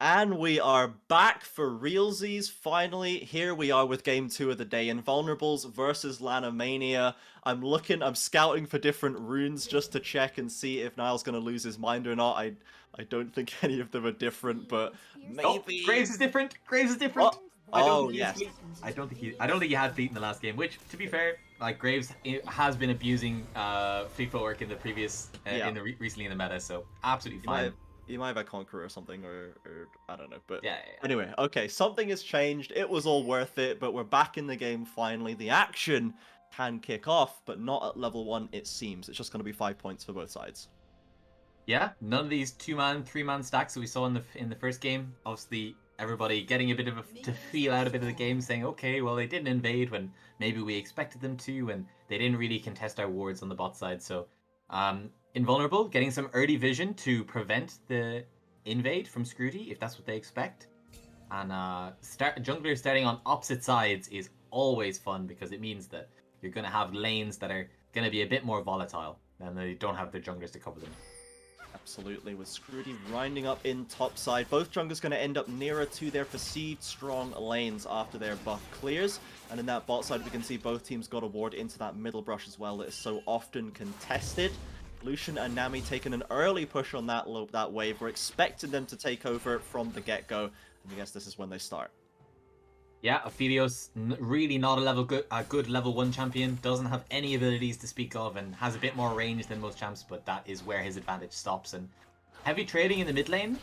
And we are back for realsies. Finally, here we are with game 2 of the day. Invulnerables versus Lanomania. I'm scouting for different runes just to check and see if Niall's going to lose his mind or not. I don't think any of them are different, but Oh, maybe... Graves is different. Graves is different. Oh, I don't oh think he has yes. fleet. I don't think he had fleet in the last game. Which, to be fair, like Graves has been abusing fleet footwork in the previous, Yeah, recently in the meta. So absolutely you might fine. have, you might have a Conqueror or something, or I don't know. But Yeah. anyway, okay, something has changed. It was all worth it, but we're back in the game finally. The action can kick off, but not at level 1, it seems. It's just going to be 5 points for both sides. Yeah, none of these 2-man, 3-man stacks that we saw in the first game. Obviously, everybody getting a bit of to feel out a bit of the game, saying, okay, well they didn't invade when maybe we expected them to, and they didn't really contest our wards on the bot side. So, Invulnerable getting some early vision to prevent the invade from Scrooty if that's what they expect. And junglers starting on opposite sides is always fun because it means that you're going to have lanes that are going to be a bit more volatile and they don't have their junglers to cover them. Absolutely, with Scrooty grinding up in top side. Both junglers going to end up nearer to their perceived strong lanes after their buff clears. And in that bot side, we can see both teams got a ward into that middle brush as well that is so often contested. Lucian and Nami taking an early push on that wave. We're expecting them to take over from the get-go. And I guess this is when they start. Yeah, Ophelios really not a good level 1 champion, doesn't have any abilities to speak of and has a bit more range than most champs, but that is where his advantage stops. And heavy trading in the mid lane,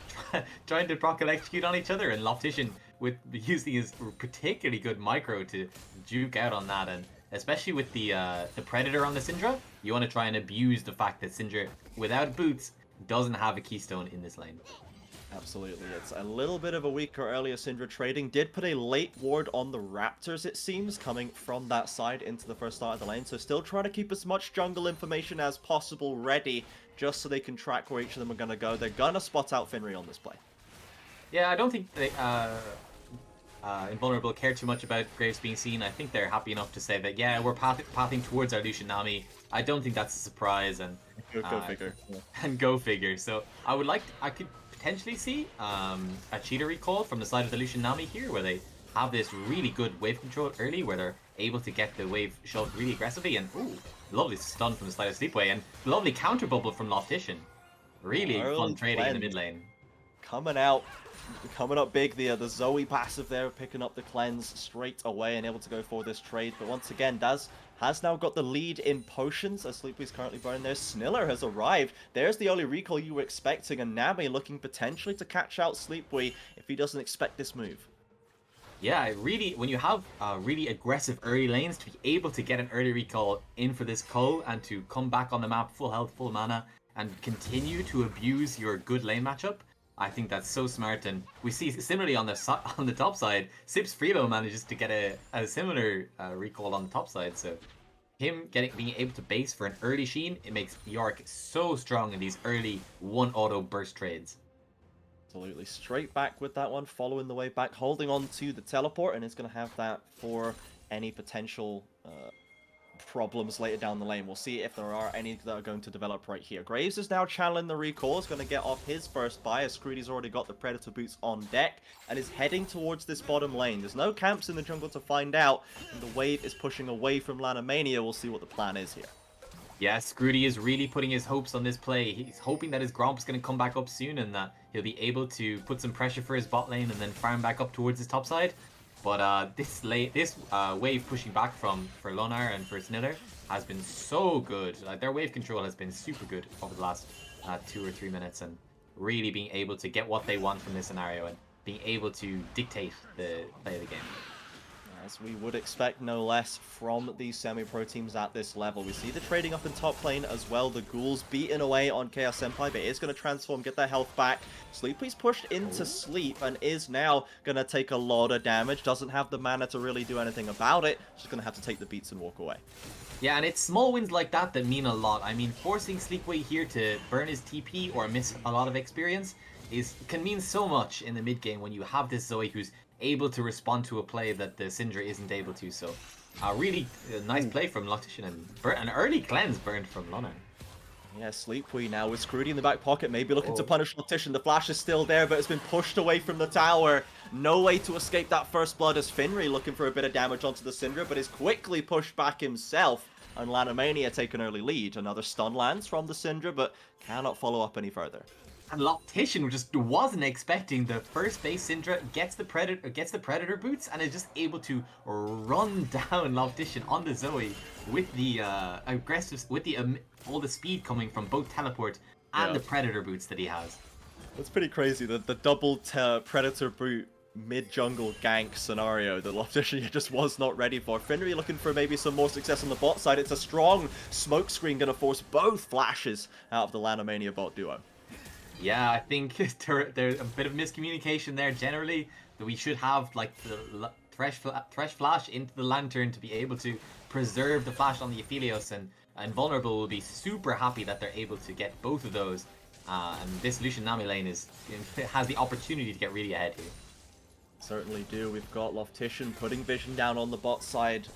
trying to proc execute on each other, and Loftician with using his particularly good micro to juke out on that, and especially with the Predator on the Syndra, you want to try and abuse the fact that Syndra, without boots, doesn't have a keystone in this lane. Absolutely, it's a little bit of a weaker earlier Syndra trading. Did put a late ward on the Raptors, it seems, coming from that side into the first start of the lane. So still trying to keep as much jungle information as possible ready, just so they can track where each of them are going to go. They're going to spot out Finri on this play. Yeah, I don't think they, Invulnerable care too much about Graves being seen. I think they're happy enough to say that, yeah, we're pathing towards our Lucian Nami. I don't think that's a surprise, and Go figure. Yeah. And go figure. So I could potentially see a cheater recall from the side of the Lucian Nami here, where they have this really good wave control early, where they're able to get the wave shoved really aggressively, and ooh, lovely stun from the side of Sleepway, and lovely counter bubble from Loftician. Really fun trading in the mid lane. Coming up big, the Zoe passive there, picking up the cleanse straight away and able to go for this trade. But once again, Daz has now got the lead in potions as Sleepy's currently burning there. Sniller has arrived. There's the early recall you were expecting, and Nami looking potentially to catch out Sleepy if he doesn't expect this move. Yeah, really, when you have really aggressive early lanes, to be able to get an early recall in for this cull and to come back on the map full health, full mana, and continue to abuse your good lane matchup, I think that's so smart. And we see similarly on the top side, Sips Frilo manages to get a similar recall on the top side. So him being able to base for an early Sheen, it makes Yorick so strong in these early one auto burst trades. Absolutely. Straight back with that one, following the way back, holding on to the teleport, and it's going to have that for any potential problems later down the lane. We'll see if there are any that are going to develop right here. Graves is now channeling the recall. Is going to get off his first buy as Scrooty's already got the Predator boots on deck and is heading towards this bottom lane. There's no camps in the jungle to find out, and the wave is pushing away from Lanomania. We'll see what the plan is here. Yeah, Scrooty is really putting his hopes on this play. He's hoping that his Gromp is going to come back up soon and that he'll be able to put some pressure for his bot lane and then farm back up towards his top side. But this wave pushing back for Lonar and for Sniller has been so good. Their wave control has been super good over the last 2 or 3 minutes, and really being able to get what they want from this scenario and being able to dictate the play of the game. As we would expect no less from these semi-pro teams at this level. We see the trading up in top lane as well. The ghouls beating away on Chaos Senpai, but is going to transform, get their health back. Sleepy's pushed into sleep and is now going to take a lot of damage. Doesn't have the mana to really do anything about it. Just going to have to take the beats and walk away. Yeah, and it's small wins like that that mean a lot. I mean, forcing Sleepway here to burn his TP or miss a lot of experience can mean so much in the mid game when you have this Zoe who's able to respond to a play that the Syndra isn't able to. So, really nice play from Loftician and an early cleanse burned from Lonar. Yeah, Sleepy now with Scrudy in the back pocket, maybe looking to Oh. punish Loctician. The flash is still there, but it's been pushed away from the tower. No way to escape that first blood as Finry looking for a bit of damage onto the Syndra, but is quickly pushed back himself. And Lanomania take an early lead. Another stun lands from the Syndra, but cannot follow up any further. And Loctician just wasn't expecting the first base Syndra gets the predator boots and is just able to run down Loctician on the Zoe with the all the speed coming from both teleport and the predator boots that he has. That's pretty crazy. The double predator boot mid-jungle gank scenario that Loctician just was not ready for. Finry looking for maybe some more success on the bot side. It's a strong smoke screen going to force both flashes out of the Lanomania bot duo. Yeah, I think there's a bit of miscommunication there. Generally, that we should have like the Thresh Flash into the Lantern to be able to preserve the flash on the Aphelios, and Invulnerable will be super happy that they're able to get both of those. And this Lucian Nami lane has the opportunity to get really ahead here. Certainly do. We've got Loctician putting vision down on the bot side,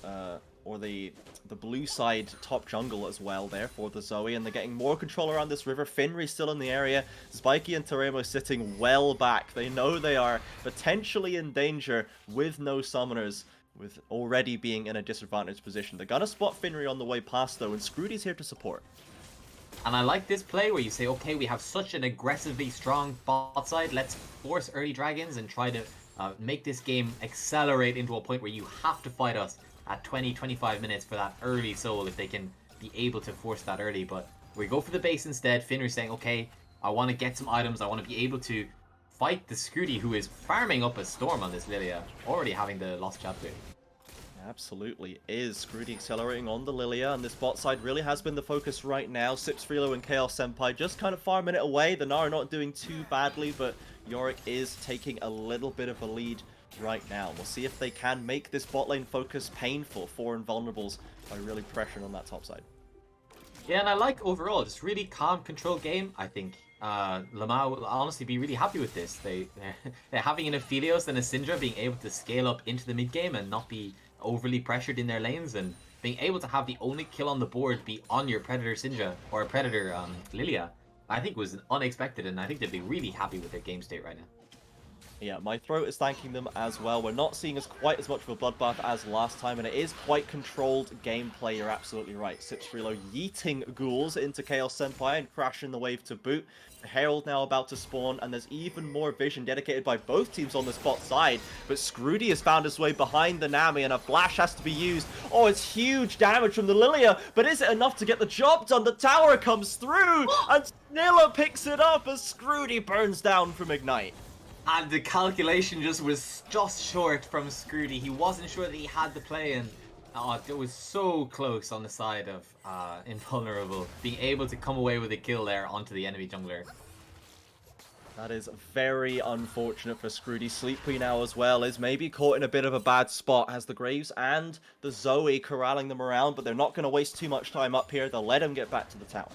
or the blue side top jungle as well there for the Zoe, and they're getting more control around this river. Finry still in the area. Spiky and Teremo sitting well back. They know they are potentially in danger with no summoners, with already being in a disadvantaged position. They're gonna spot Finry on the way past though, and Scrudy's here to support. And I like this play where you say, okay, we have such an aggressively strong bot side, let's force early dragons and try to make this game accelerate into a point where you have to fight us at 20-25 minutes for that early soul if they can be able to force that early. But we go for the base instead. Finner's saying, okay, I want to get some items. I want to be able to fight the Scrudy, who is farming up a storm on this Lilia, already having the lost chapter. Absolutely is. Scrudy accelerating on the Lilia, and this bot side really has been the focus right now. Sips Frilo and Chaos Senpai just kind of farming it away. The Nara not doing too badly, but Yorick is taking a little bit of a lead right now. We'll see if they can make this bot lane focus painful for Invulnerables by really pressuring on that top side. Yeah, and I like overall, just really calm, controlled game, I think. Lamau will honestly be really happy with this. They're having an Aphelios and a Syndra being able to scale up into the mid game and not be overly pressured in their lanes, and being able to have the only kill on the board be on your Predator Syndra or a Predator Lilia, I think was unexpected, and I think they'd be really happy with their game state right now. Yeah, my throat is thanking them as well. We're not seeing quite as much of a bloodbath as last time, and it is quite controlled gameplay, you're absolutely right. Sips Frilo yeeting ghouls into Chaos Senpai and crashing the wave to boot. Herald now about to spawn, and there's even more vision dedicated by both teams on the spot side, but Scrudy has found his way behind the Nami, and a flash has to be used. Oh, it's huge damage from the Lilia, but is it enough to get the job done? The tower comes through, and Snilla picks it up as Scrudy burns down from Ignite. And the calculation was just short from Scrudy. He wasn't sure that he had the play, and it was so close on the side of Invulnerable, being able to come away with a kill there onto the enemy jungler. That is very unfortunate for Scrudy. Sleepy now as well is maybe caught in a bit of a bad spot, has the Graves and the Zoe corralling them around, but they're not going to waste too much time up here. They'll let him get back to the tower.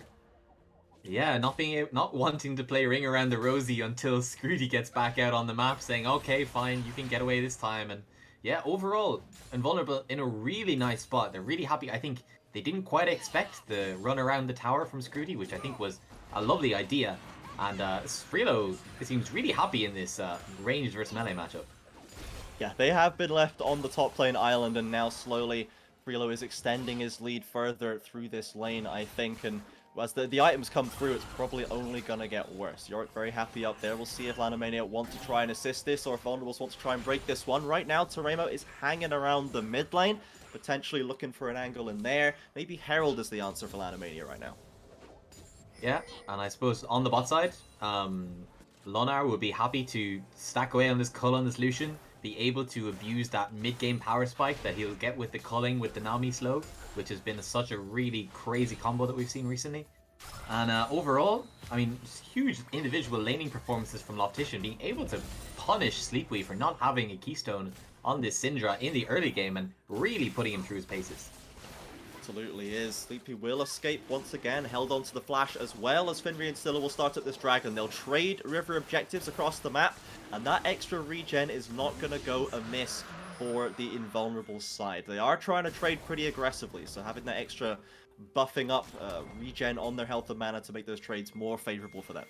Yeah, not wanting to play Ring Around the Rosie until Scrudy gets back out on the map, saying, okay, fine, you can get away this time. And yeah, overall, Invulnerable in a really nice spot. They're really happy. I think they didn't quite expect the run around the tower from Scrudy, which I think was a lovely idea. And Frilo seems really happy in this ranged versus melee matchup. Yeah, they have been left on the top lane island, and now slowly Frilo is extending his lead further through this lane, I think. And as the items come through, it's probably only going to get worse. Yorick very happy up there. We'll see if Lanomania want to try and assist this, or if Vulnerables want to try and break this one. Right now, Teremo is hanging around the mid lane, potentially looking for an angle in there. Maybe Herald is the answer for Lanomania right now. Yeah, and I suppose on the bot side, Lonar would be happy to stack away on this Cull on this Lucian, be able to abuse that mid-game power spike that he'll get with the culling with the Nami slow, which has been such a really crazy combo that we've seen recently. And overall, I mean, huge individual laning performances from Loctician, being able to punish Sleepy for not having a keystone on this Syndra in the early game and really putting him through his paces. Absolutely is. Sleepy will escape once again, held onto the flash as well as Finry and Stilla will start at this dragon. They'll trade river objectives across the map, and that extra regen is not going to go amiss for the Invulnerable side. They are trying to trade pretty aggressively, so having that extra buffing up regen on their health and mana to make those trades more favorable for them.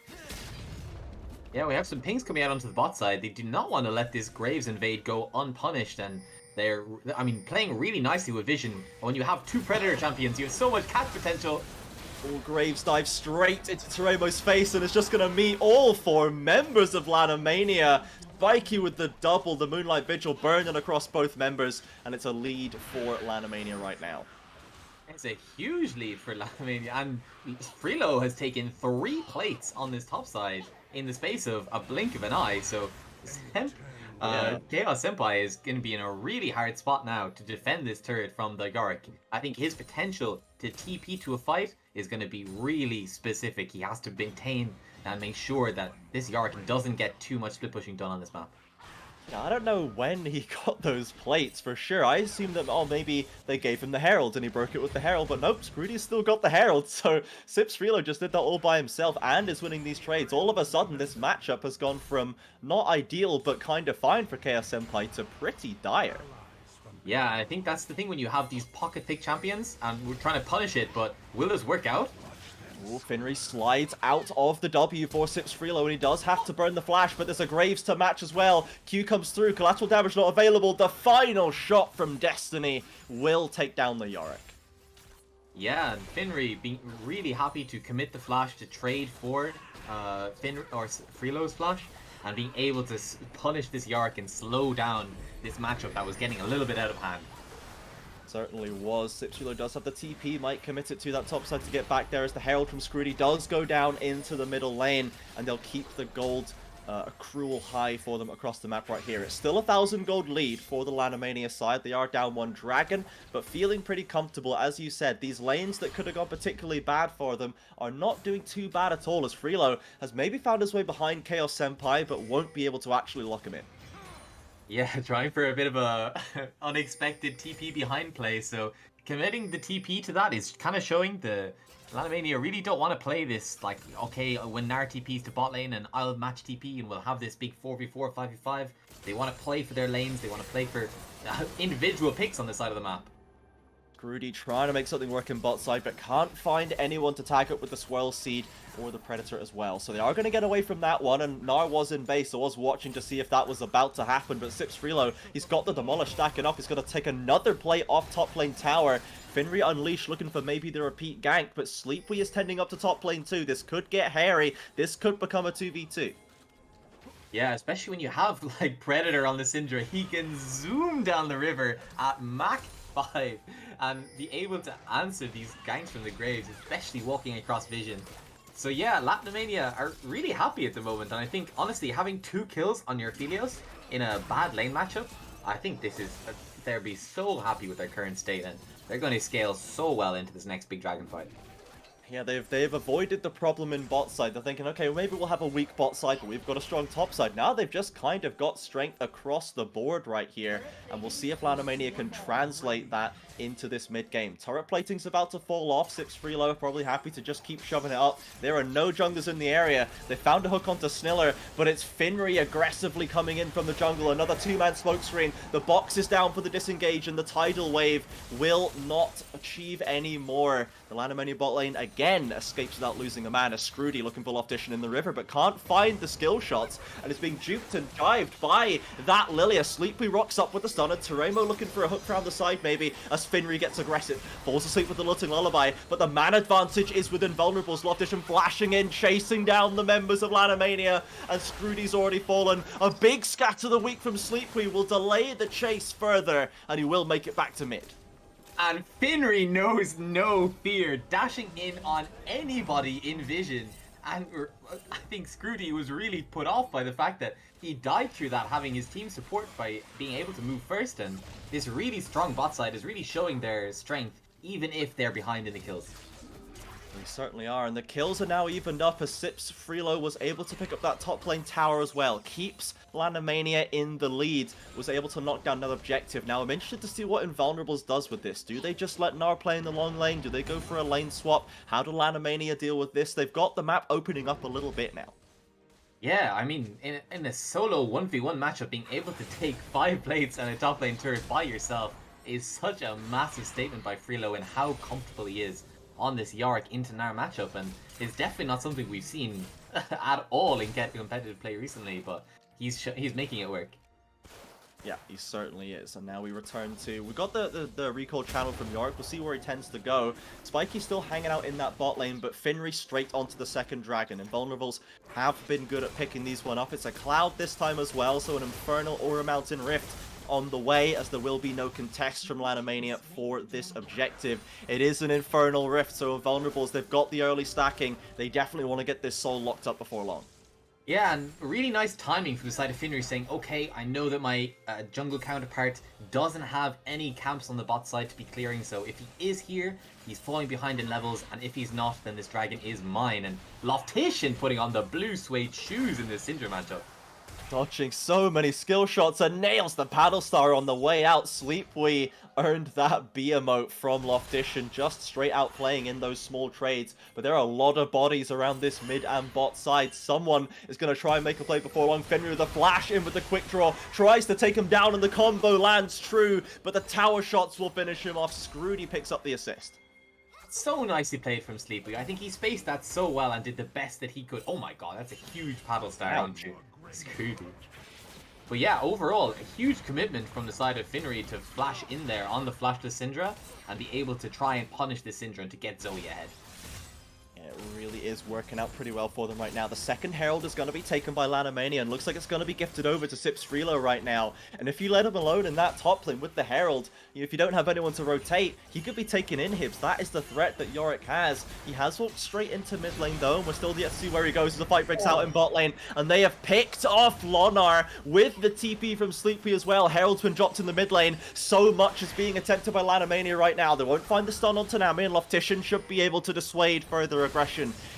Yeah, we have some pings coming out onto the bot side. They do not want to let this Graves invade go unpunished, and they're, I mean, playing really nicely with Vision. When you have two Predator champions, you have so much catch potential. All Graves dive straight into Teremo's face, and it's just going to meet all 4 members of Lanomania. Spiky with the double, the Moonlight Vigil burning across both members, and it's a lead for Lanomania right now. It's a huge lead for Lanomania, and Freelo has taken 3 plates on this top side in the space of a blink of an eye, so Chaos Senpai is going to be in a really hard spot now to defend this turret from the Yorick. I think his potential to TP to a fight is going to be really specific. He has to maintain and make sure that this Yorick doesn't get too much split pushing done on this map. Yeah, I don't know when he got those plates for sure. I assumed that, oh, maybe they gave him the Herald and he broke it with the Herald, but nope, Scrudy's still got the Herald. So Sips Freelo just did that all by himself and is winning these trades. All of a sudden, this matchup has gone from not ideal, but kind of fine for Chaos Senpai to pretty dire. Yeah, I think that's the thing when you have these pocket thick champions, and we're trying to punish it, but will this work out? Ooh, Finry slides out of the W for Sips Freelo, and he does have to burn the flash, but there's a Graves to match as well. Q comes through, collateral damage not available. The final shot from Destiny will take down the Yorick. Yeah, and Finry being really happy to commit the flash to trade for Freelo's flash, and being able to punish this Yorick and slow down this matchup that was getting a little bit out of hand. Certainly was. Sips Freelo does have the TP, might commit it to that top side to get back there as the Herald from Scrudy does go down into the middle lane, and they'll keep the gold accrual high for them across the map right here. It's still a 1,000 gold lead for the Lanomania side. They are down 1 dragon, but feeling pretty comfortable. As you said, these lanes that could have gone particularly bad for them are not doing too bad at all, as Freelo has maybe found his way behind Chaos Senpai, but won't be able to actually lock him in. Yeah, trying for a bit of a unexpected TP behind play, so committing the TP to that is kind of showing the Lanomania really don't want to play this, like, okay, when Nar TPs to bot lane and I'll match TP and we'll have this big 4v4, 5v5. They want to play for their lanes, they want to play for individual picks on the side of the map. Scrudy trying to make something work in bot side, but can't find anyone to tag up with the Swirl Seed or the Predator as well. So they are going to get away from that one, and Nar was in base, so I was watching to see if that was about to happen, but Sips Freelo, he's got the Demolish stacking up. He's going to take another play off top lane tower. Finry Unleashed looking for maybe the repeat gank, but Sleepy is tending up to top lane too. This could get hairy. This could become a 2v2. Yeah, especially when you have, like, Predator on the Syndra. He can zoom down the river at Mach 5 and be able to answer these ganks from the Graves, especially walking across Vision. So yeah, Lanomania are really happy at the moment, and I think, honestly, having 2 kills on your Phelios in a bad lane matchup, I think this is... they'll be so happy with their current state, and they're going to scale so well into this next big dragon fight. Yeah, they've avoided the problem in bot side. They're thinking, okay, well, maybe we'll have a weak bot side, but we've got a strong top side. Now they've just kind of got strength across the board right here, and we'll see if Lanomania can translate that into this mid game. Turret plating's about to fall off. Sips Freelo probably happy to just keep shoving it up. There are no junglers in the area. They found a hook onto Sniller, but it's Finry aggressively coming in from the jungle. Another 2-man smokescreen. The box is down for the disengage, and the tidal wave will not achieve any more. The Lanomania bot lane again escapes without losing a man. A Scrudy looking for Loftition in the river, but can't find the skill shots, and is being duped and jived by that Lilia. Sleepy rocks up with the stunner. Teremo looking for a hook around the side maybe, as Finry gets aggressive. Falls asleep with the lulting lullaby, but the man advantage is with Invulnerables. Loftition flashing in, chasing down the members of Lanomania, and Scrudy's already fallen. A big scatter the weak from Sleepy will delay the chase further, and he will make it back to mid. And Finry knows no fear, dashing in on anybody in Vision. And I think Scrudy was really put off by the fact that he died through that, having his team support by being able to move first. And this really strong bot side is really showing their strength, even if they're behind in the kills. They certainly are, and the kills are now evened up as Sips Freelo was able to pick up that top lane tower as well. Keeps Lanomania in the lead, was able to knock down another objective. Now I'm interested to see what Invulnerables does with this. Do they just let Nar play in the long lane? Do they go for a lane swap? How do Lanomania deal with this? They've got the map opening up a little bit now. Yeah, I mean, in a solo 1v1 matchup, being able to take 5 plates and a top lane turret by yourself is such a massive statement by Freelo and how comfortable he is on this Yorick into Gnar matchup, and it's definitely not something we've seen at all in competitive play recently, but he's making it work. Yeah, he certainly is. And now we return to... We've got the recall channel from Yorick. We'll see where he tends to go. Spiky's still hanging out in that bot lane, but Finry straight onto the second dragon. Invulnerables have been good at picking these one up. It's a Cloud this time as well, so an Infernal or a Mountain Rift on the way, as there will be no contest from Lanomania for this objective. It is an Infernal Rift, so Invulnerables, they've got the early stacking. They definitely want to get this soul locked up before long. Yeah, and really nice timing from the side of Finry saying, okay, I know that my jungle counterpart doesn't have any camps on the bot side to be clearing, so if he is here, he's falling behind in levels, and if he's not, then this dragon is mine. And Loftition putting on the blue suede shoes in this Syndra matchup. Dodging so many skill shots and nails the paddle star on the way out. Sleepy earned that B emote from Loftition, just straight out playing in those small trades. But there are a lot of bodies around this mid and bot side. Someone is going to try and make a play before long. Fenrir with a flash in with the quick draw. Tries to take him down and the combo lands true. But the tower shots will finish him off. Scroody picks up the assist. So nicely played from Sleepy. I think he spaced that so well and did the best that he could. Oh my god, that's a huge paddle star onto Scroody. But yeah, overall, a huge commitment from the side of Finry to flash in there on the flashless Syndra and be able to try and punish this Syndra and to get Zoe ahead. It really is working out pretty well for them right now. The second Herald is going to be taken by Lanomania and looks like it's going to be gifted over to Sips Freelo right now. And if you let him alone in that top lane with the Herald, if you don't have anyone to rotate, he could be taking inhibs. That is the threat that Yorick has. He has walked straight into mid lane though, and we're still yet to see where he goes as the fight breaks out in bot lane. And they have picked off Lonar with the TP from Sleepy as well. Herald's been dropped in the mid lane. So much is being attempted by Lanomania right now. They won't find the stun on Tanami, and Loftition should be able to dissuade further aggression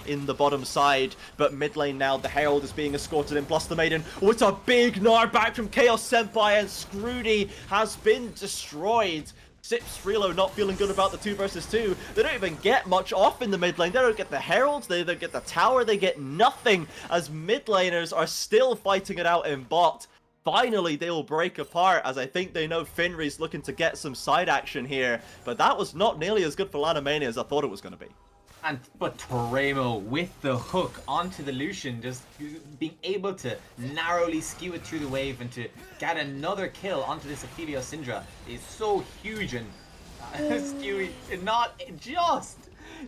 in the bottom side. But mid lane now, the Herald is being escorted in, plus the Maiden. Oh, it's a big Gnar back from Chaos Senpai, and Scroody has been destroyed. Sips Freelo not feeling good about the 2 versus 2. They don't even get much off in the mid lane. They don't get the Heralds, they don't get the tower, they get nothing, as mid laners are still fighting it out in bot. Finally, they will break apart, as I think they know Finry's looking to get some side action here. But that was not nearly as good for Lanomania as I thought it was going to be. But Toremo with the hook onto the Lucian, just being able to narrowly skew it through the wave and to get another kill onto this Ophelia Syndra is so huge. And Skewy, not just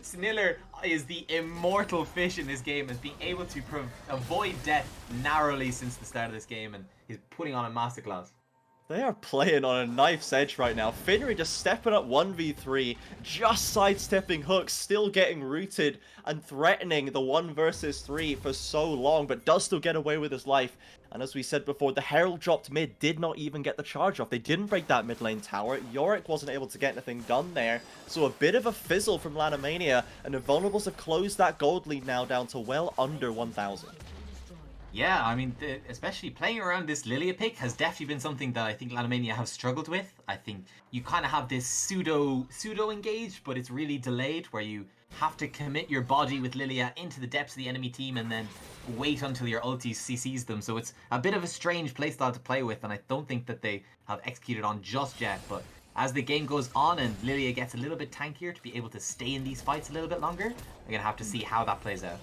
Sniller is the immortal fish in this game, and being able to avoid death narrowly since the start of this game, and he's putting on a masterclass. They are playing on a knife's edge right now. Finry just stepping up 1v3, just sidestepping hooks, still getting rooted and threatening the 1 versus 3 for so long, but does still get away with his life. And as we said before, the Herald dropped mid, did not even get the charge off. They didn't break that mid lane tower. Yorick wasn't able to get anything done there. So a bit of a fizzle from Lanomania, and the Invulnerables have closed that gold lead now down to well under 1,000. Yeah, I mean, especially playing around this Lilia pick has definitely been something that I think Lanomania have struggled with. I think you kind of have this pseudo engage, but it's really delayed, where you have to commit your body with Lilia into the depths of the enemy team and then wait until your ulti CCs them. So it's a bit of a strange playstyle to play with, and I don't think that they have executed on just yet. But as the game goes on and Lilia gets a little bit tankier to be able to stay in these fights a little bit longer, we're going to have to see how that plays out.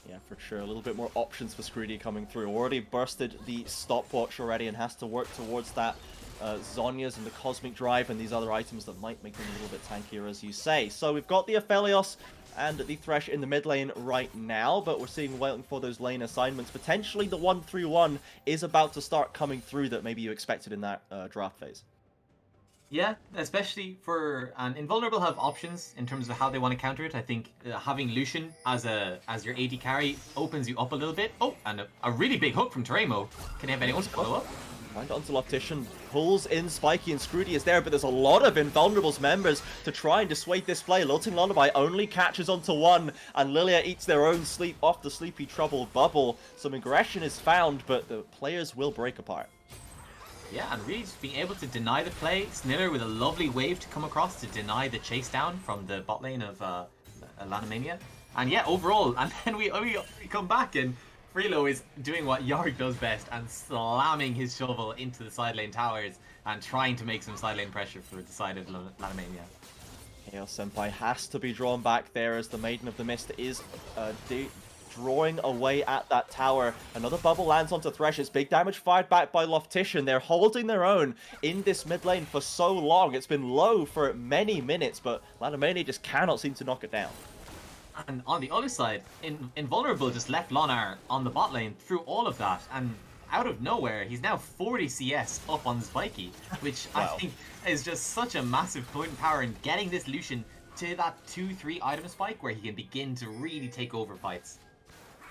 Yeah, for sure. A little bit more options for Scroody coming through. Already bursted the stopwatch already and has to work towards that Zhonya's and the Cosmic Drive and these other items that might make them a little bit tankier, as you say. So we've got the Aphelios and the Thresh in the mid lane right now, but we're seeing waiting for those lane assignments. Potentially the 1-3-1 is about to start coming through that maybe you expected in that draft phase. Yeah, especially for an Invulnerable have options in terms of how they want to counter it. I think having Lucian as your AD carry opens you up a little bit. Oh, and a really big hook from Toremo. Can he have anyone to follow up? Right onto Loftition, pulls in Spiky, and Scroody is there, but there's a lot of Invulnerables members to try and dissuade this play. Lilting Lullaby only catches onto one, and Lilia eats their own sleep off the Sleepy Trouble bubble. Some aggression is found, but the players will break apart. Yeah, and really just being able to deny the play. Sniller with a lovely wave to come across to deny the chase down from the bot lane of Lanomania. And yeah, overall, and then we come back and Freelo is doing what Yorick does best and slamming his shovel into the side lane towers and trying to make some side lane pressure for the side of Lanomania. Chaos Senpai has to be drawn back there as the Maiden of the Mist is drawing away at that tower. Another bubble lands onto Thresh. It's big damage fired back by Loftician. They're holding their own in this mid lane for so long. It's been low for many minutes, but Lanomania just cannot seem to knock it down. And on the other side, Invulnerable just left Lonar on the bot lane through all of that, and out of nowhere, he's now 40 CS up on Spiky, which wow. I think is just such a massive point in power in getting this Lucian to that 2-3 item spike where he can begin to really take over fights.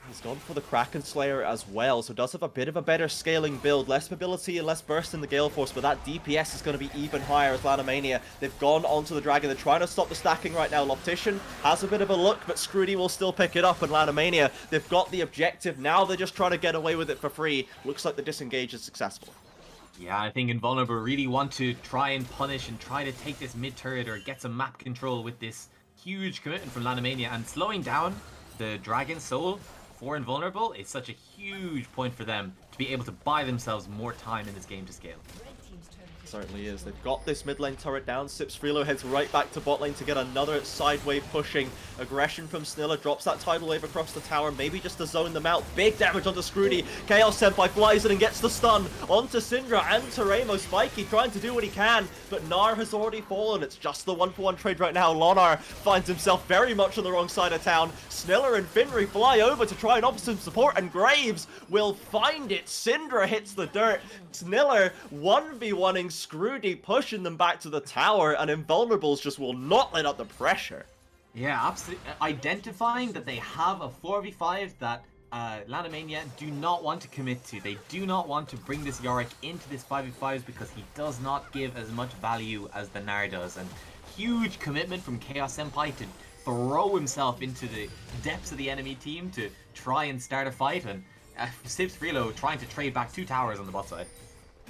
He's gone for the Kraken Slayer as well, so does have a bit of a better scaling build. Less mobility and less burst in the Gale Force, but that DPS is going to be even higher as Lanomania. They've gone onto the Dragon. They're trying to stop the stacking right now. Loptician has a bit of a look, but Scrudy will still pick it up, and Lanomania, they've got the objective. Now they're just trying to get away with it for free. Looks like the disengage is successful. Yeah, I think Invulnerable really want to try and punish and try to take this mid turret or get some map control with this huge commitment from Lanomania, and slowing down the Dragon Soul for Invulnerable is such a huge point for them to be able to buy themselves more time in this game to scale. Certainly is. They've got this mid lane turret down. Sips Freelo heads right back to bot lane to get another side wave pushing. Aggression from Sniller drops that tidal wave across the tower, maybe just to zone them out. Big damage onto Scrudy. Chaos Senpai flies in and gets the stun onto Syndra and Teremo. Spiky trying to do what he can, but Gnar has already fallen. It's just the 1-for-1 trade right now. Lonar finds himself very much on the wrong side of town. Sniller and Finry fly over to try and offer some support, and Graves will find it. Syndra hits the dirt. Sniller 1v1ing Scrudy, pushing them back to the tower, and Invulnerables just will not let up the pressure. Yeah, absolutely. Identifying that they have a 4v5 that Lanomania do not want to commit to. They do not want to bring this Yorick into this 5v5s because he does not give as much value as the Gnar does. And huge commitment from Chaos Senpai to throw himself into the depths of the enemy team to try and start a fight. And Sips Freelo trying to trade back 2 towers on the bot side.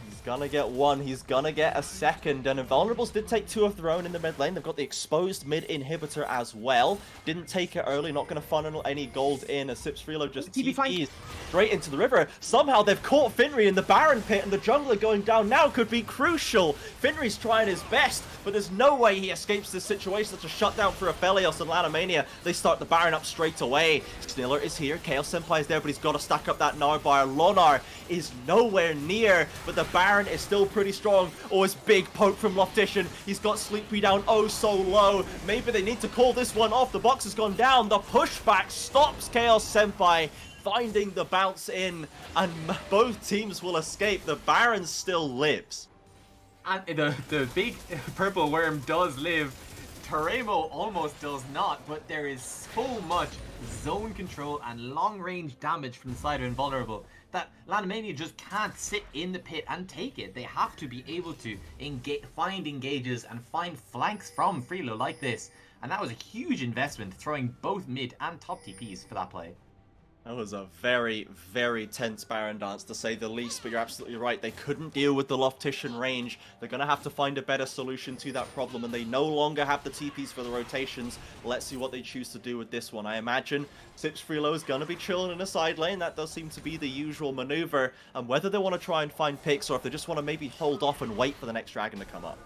He's gonna get one, he's gonna get a second, and Invulnerables did take 2 of their own in the mid lane. They've got the exposed mid inhibitor as well. Didn't take it early, not gonna funnel any gold in as Sips Freelo just TPs straight into the river. Somehow they've caught Finry in the Baron pit, and the jungler going down now could be crucial. Finry's trying his best, but there's no way he escapes this situation. That's a shutdown for Aphelios and Lanomania. They start the Baron up straight away. Sniller is here, Chaos Senpai is there, but he's got to stack up that Gnar bar. Lonar is nowhere near, but the Baron is still pretty strong. Oh, it's big poke from Loftician. He's got Sleepy down oh so low. Maybe they need to call this one off. The box has gone down. The pushback stops Chaos Senpai finding the bounce in, and both teams will escape. The Baron still lives. And the big purple worm does live. Teremo almost does not, but there is so much zone control and long-range damage from the side of Invulnerable that Lanomania just can't sit in the pit and take it. They have to be able to find engages and find flanks from Freelo like this. And that was a huge investment, throwing both mid and top TPs for that play. That was a very, very tense Baron dance, to say the least, but you're absolutely right. They couldn't deal with the Loftician range. They're going to have to find a better solution to that problem, and they no longer have the TPs for the rotations. Let's see what they choose to do with this one. I imagine Sips Freelo is going to be chilling in a side lane. That does seem to be the usual maneuver, and whether they want to try and find picks or if they just want to maybe hold off and wait for the next dragon to come up.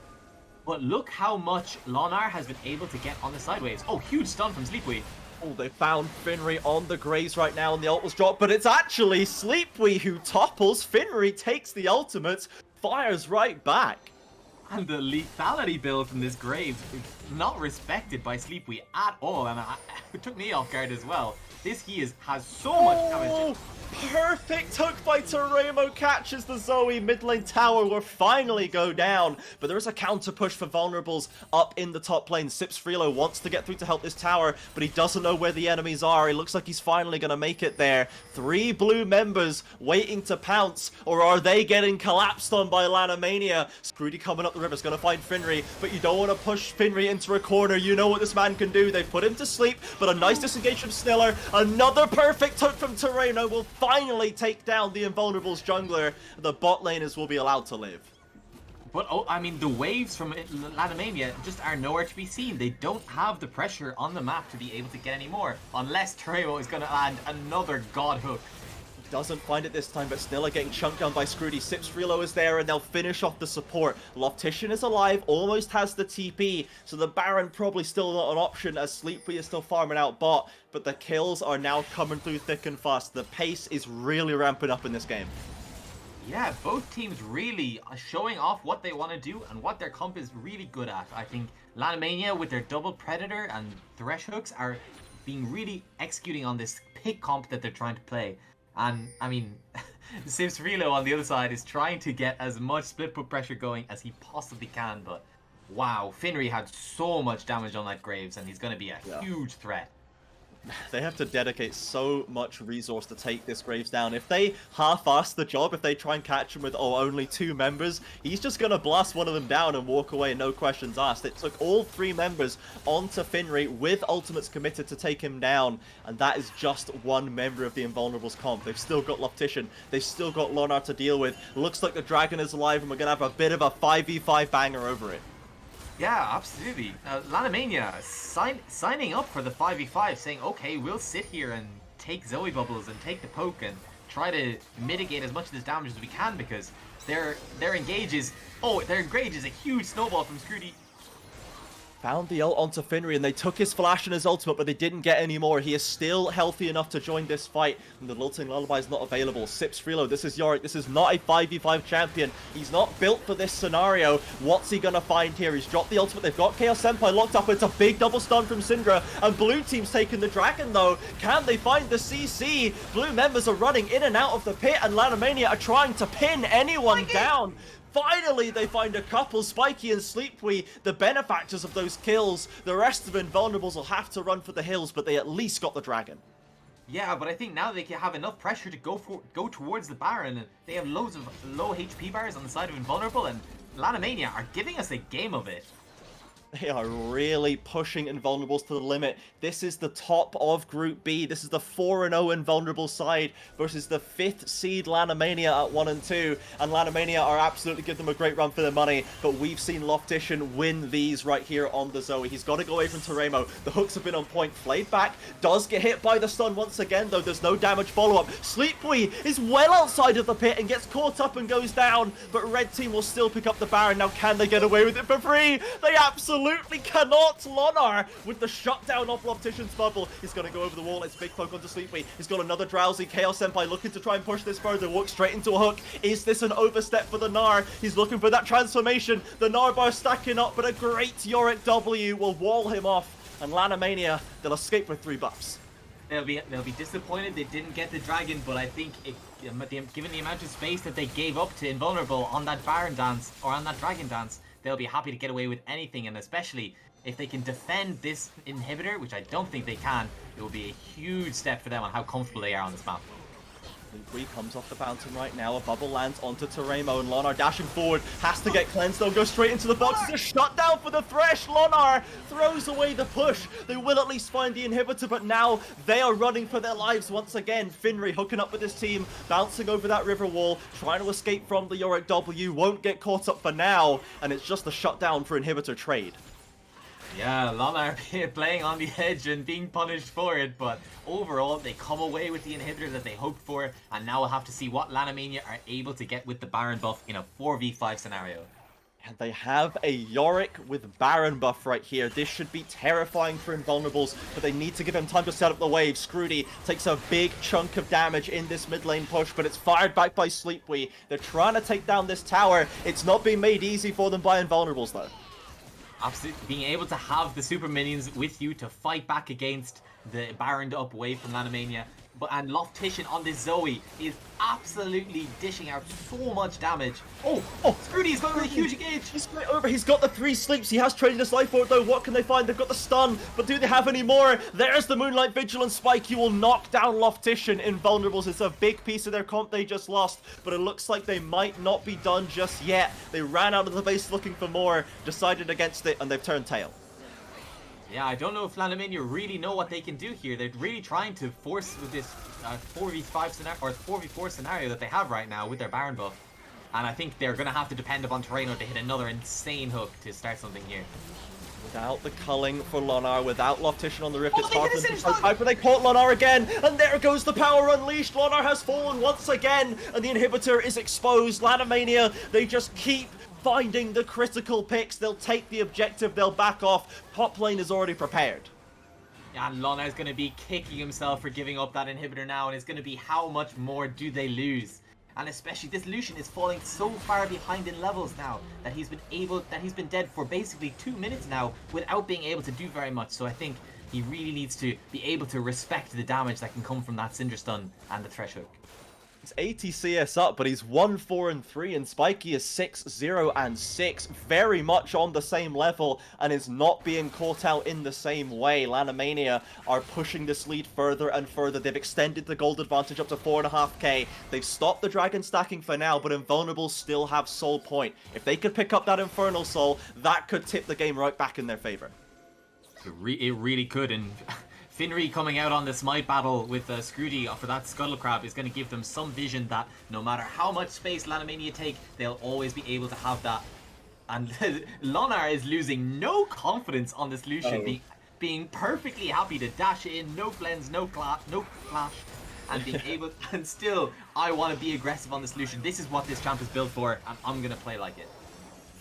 But look how much Lonar has been able to get on the sideways. Oh, huge stun from Sleepweed. Oh, they found Finry on the Graves right now, and the ult was dropped, but it's actually Sleepwee who topples. Finry takes the ultimate, fires right back. And the lethality build from this Graves is not respected by Sleepwee at all, and it took me off guard as well. This has so much damage. Perfect hook by Teremo, catches the Zoe. Mid lane tower will finally go down, but there is a counter push for Vulnerables up in the top lane. Sips Freelo wants to get through to help this tower, but he doesn't know where the enemies are. It looks like he's finally going to make it there. 3 blue members waiting to pounce, or are they getting collapsed on by Lanomania? Scrudy coming up the river is going to find Finry, but you don't want to push Finry into a corner. You know what this man can do. They've put him to sleep, but a nice disengage from Sniller. Another perfect hook from Tereno will finally take down the Invulnerables jungler. The bot laners will be allowed to live. But, oh, I mean, the waves from Lanomania just are nowhere to be seen. They don't have the pressure on the map to be able to get any more, unless Teremo is going to land another god hook. doesn't find it this time, but still are getting chunked down by Scrudy. Sips Frelo is there, and they'll finish off the support. Loftician is alive, almost has the TP, so the Baron probably still not an option as Sleepy is still farming out bot, but the kills are now coming through thick and fast. The pace is really ramping up in this game. Yeah, both teams really showing off what they want to do and what their comp is really good at. I think Lanomania with their double Predator and Thresh hooks are being really executing on this pick comp that they're trying to play. And, I mean, Sims Frelo on the other side is trying to get as much split put pressure going as he possibly can, but wow, Finry had so much damage on that Graves, and he's going to be a huge threat. They have to dedicate so much resource to take this Graves down. If they half-ass the job, if they try and catch him with, only 2 members, he's just going to blast one of them down and walk away, no questions asked. It took all 3 members onto Finry with ultimates committed to take him down, and that is just 1 member of the Invulnerables comp. They've still got Loftician, they've still got Lonar to deal with. Looks like the Dragon is alive, and we're going to have a bit of a 5v5 banger over it. Yeah, absolutely. Lanomania signing up for the 5v5, saying, okay, we'll sit here and take Zoe Bubbles and take the poke and try to mitigate as much of this damage as we can, because their engage is a huge snowball from Scrudy. Found the ult onto Finry, and they took his flash and his ultimate, but they didn't get any more. He is still healthy enough to join this fight, and the Lilting Lullaby is not available. Sips Frelo, this is Yorick. This is not a 5v5 champion. He's not built for this scenario. What's he gonna find here? He's dropped the ultimate. They've got Chaos Senpai locked up. It's a big double stun from Syndra, and blue team's taking the Dragon, though. Can they find the CC? Blue members are running in and out of the pit, and Lanomania are trying to pin anyone down. Finally, they find a couple, Spiky and Sleepwee, the benefactors of those kills. The rest of Invulnerables will have to run for the hills, but they at least got the Dragon. Yeah, but I think now they can have enough pressure to go towards the Baron, and they have loads of low HP bars on the side of Invulnerable, and Lanomania are giving us a game of it. They are really pushing Invulnerables to the limit. This is the top of Group B. This is the 4-0 Invulnerable side versus the 5th seed Lanomania at 1 and 2. And Lanomania are absolutely giving them a great run for their money. But we've seen Loftician win these right here on the Zoe. He's got to go away from Teremo. The hooks have been on point. Flayed back. Does get hit by the stun once again, though. There's no damage follow-up. Sleepwee is well outside of the pit and gets caught up and goes down. But red team will still pick up the Baron. Now, can they get away with it for free? They absolutely cannot. Lonar with the shutdown off Loftician's bubble. He's going to go over the wall. It's big poke onto Sleepy. He's got another drowsy. Chaos Senpai looking to try and push this further. Walk straight into a hook. Is this an overstep for the Gnar? He's looking for that transformation. The Gnar bar stacking up, but a great Yorick W will wall him off. And Lanomania, they'll escape with 3 buffs. They'll be disappointed they didn't get the Dragon, but I think given the amount of space that they gave up to Invulnerable on that Baron dance or on that Dragon dance, they'll be happy to get away with anything, and especially if they can defend this inhibitor, which I don't think they can, it will be a huge step for them on how comfortable they are on this map. Linkwe comes off the fountain right now. A bubble lands onto Teremo, and Lonar dashing forward. Has to get cleansed, though. Go straight into the box. It's a shutdown for the Thresh. Lonar throws away the push. They will at least find the inhibitor, but now they are running for their lives once again. Finry hooking up with his team, bouncing over that river wall, trying to escape from the Yorick W. Won't get caught up for now, and it's just a shutdown for inhibitor trade. Yeah, Lonar playing on the edge and being punished for it, but overall they come away with the inhibitor that they hoped for, and now we'll have to see what Lanomania are able to get with the Baron buff in a 4v5 scenario. And they have a Yorick with Baron buff right here. This should be terrifying for Invulnerables, but they need to give him time to set up the wave. Scrudy takes a big chunk of damage in this mid lane push, but it's fired back by Sleepwee. They're trying to take down this tower. It's not being made easy for them by Invulnerables, though. Absolutely, being able to have the super minions with you to fight back against the Baron up wave from Lanomania, and Loftician on this Zoe is absolutely dishing out so much damage. Oh, Scrudy's got a huge engage. He's right over. He's got the 3 sleeps. He has traded his life for it, though. What can they find? They've got the stun, but do they have any more? There's the Moonlight Vigil, and Spike. You will knock down Loftician. Invulnerables. It's a big piece of their comp they just lost, but it looks like they might not be done just yet. They ran out of the base looking for more, decided against it, and they've turned tail. Yeah, I don't know if Lanomania really know what they can do here. They're really trying to force with this 4v5 scenario or 4v4 scenario that they have right now with their Baron buff. And I think they're going to have to depend upon Terreno to hit another insane hook to start something here. Without the culling for Lonar, without Loftician on the Rift, Oh, it's they hard hit for a them to Singe survive, but they caught Lonar again, and there goes the power unleashed. Lonar has fallen once again, and the inhibitor is exposed. Lanomania, they just keep finding the critical picks. They'll take the objective, they'll back off. Top lane is already prepared. Yeah, Lona is going to be kicking himself for giving up that inhibitor now, and it's going to be how much more do they lose? And especially this Lucian is falling so far behind in levels now that he's been dead for basically 2 minutes now without being able to do very much. So I think he really needs to be able to respect the damage that can come from that Cinder Stun and the Thresh Hook. He's 80 CS up, but he's 1-4-3, and Spiky is 6-0-6, very much on the same level, and is not being caught out in the same way. Lanomania are pushing this lead further and further. They've extended the gold advantage up to 4.5k. They've stopped the dragon stacking for now, but Invulnerables still have Soul Point. If they could pick up that Infernal Soul, that could tip the game right back in their favor. It really could, and Finry coming out on the Smite battle with Scrooty for that Scuttle Crab is going to give them some vision that no matter how much space Lanomania take, they'll always be able to have that. And Lonar is losing no confidence on this Lucian, being perfectly happy to dash in, no blends, no flash, and being able, and still, I want to be aggressive on this Lucian. This is what this champ is built for, and I'm going to play like it.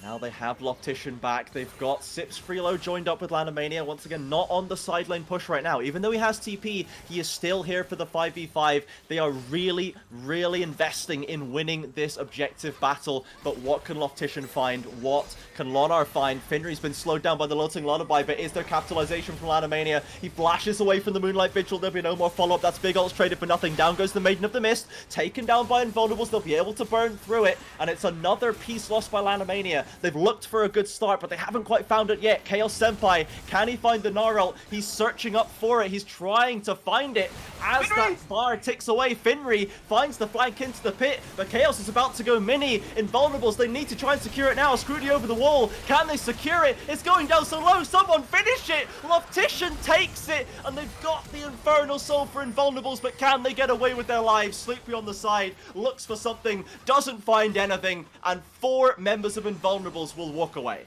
Now they have Loftician back. They've got Sips Freelo joined up with Lanomania. Once again, not on the side lane push right now. Even though he has TP, he is still here for the 5v5. They are really, really investing in winning this objective battle. But what can Loftician find? What can Lonar find? Finry's been slowed down by the Lilting Lullaby, but is there capitalization from Lanomania? He flashes away from the Moonlight Vigil. There'll be no more follow-up. That's big ults traded for nothing. Down goes the Maiden of the Mist. Taken down by Invulnerables. They'll be able to burn through it. And it's another piece lost by Lanomania. They've looked for a good start, but they haven't quite found it yet. Chaos Senpai, can he find the Gnar ult? He's searching up for it. He's trying to find it. As that bar ticks away, Finry finds the flank into the pit, but Chaos is about to go mini. Invulnerables, they need to try and secure it now. Scrooty over the wall. Can they secure it? It's going down so low. Someone finish it. Loftician takes it, and they've got the Infernal Soul for Invulnerables, but can they get away with their lives? Sleepy on the side, looks for something, doesn't find anything, and 4 members of Invulnerables will walk away.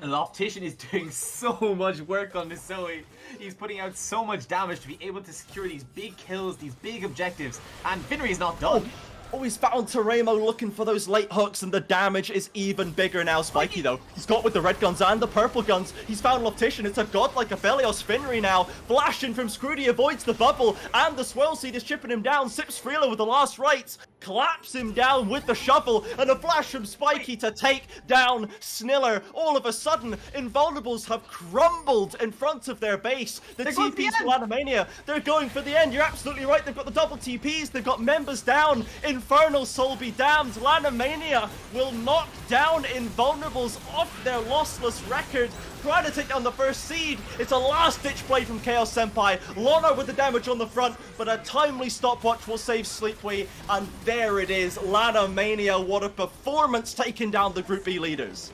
Loftician is doing so much work on this Zoe. He's putting out so much damage to be able to secure these big kills, these big objectives, and Finry's not done. Oh, he's found Teremo looking for those late hooks, and the damage is even bigger now. Spiky, though, he's got with the red guns and the purple guns. He's found Loftician. It's a godlike Aphelios Finry now. Flashing from Scrooty, avoids the bubble, and the Swell Seed is chipping him down. Sips Freelo with the last rites. Claps him down with the shovel, and a flash from Spiky to take down Sniller. All of a sudden, Invulnerables have crumbled in front of their base. The TPs for Lanomania, they're going for the end. You're absolutely right. They've got the double TPs. They've got members down. Infernal Soul be damned. Lanomania will knock down Invulnerables off their lossless record. Trying to take down the first seed. It's a last-ditch play from Chaos Senpai. Lonar with the damage on the front, but a timely stopwatch will save Sleepy. And there it is. Lanomania, what a performance, taking down the Group B leaders.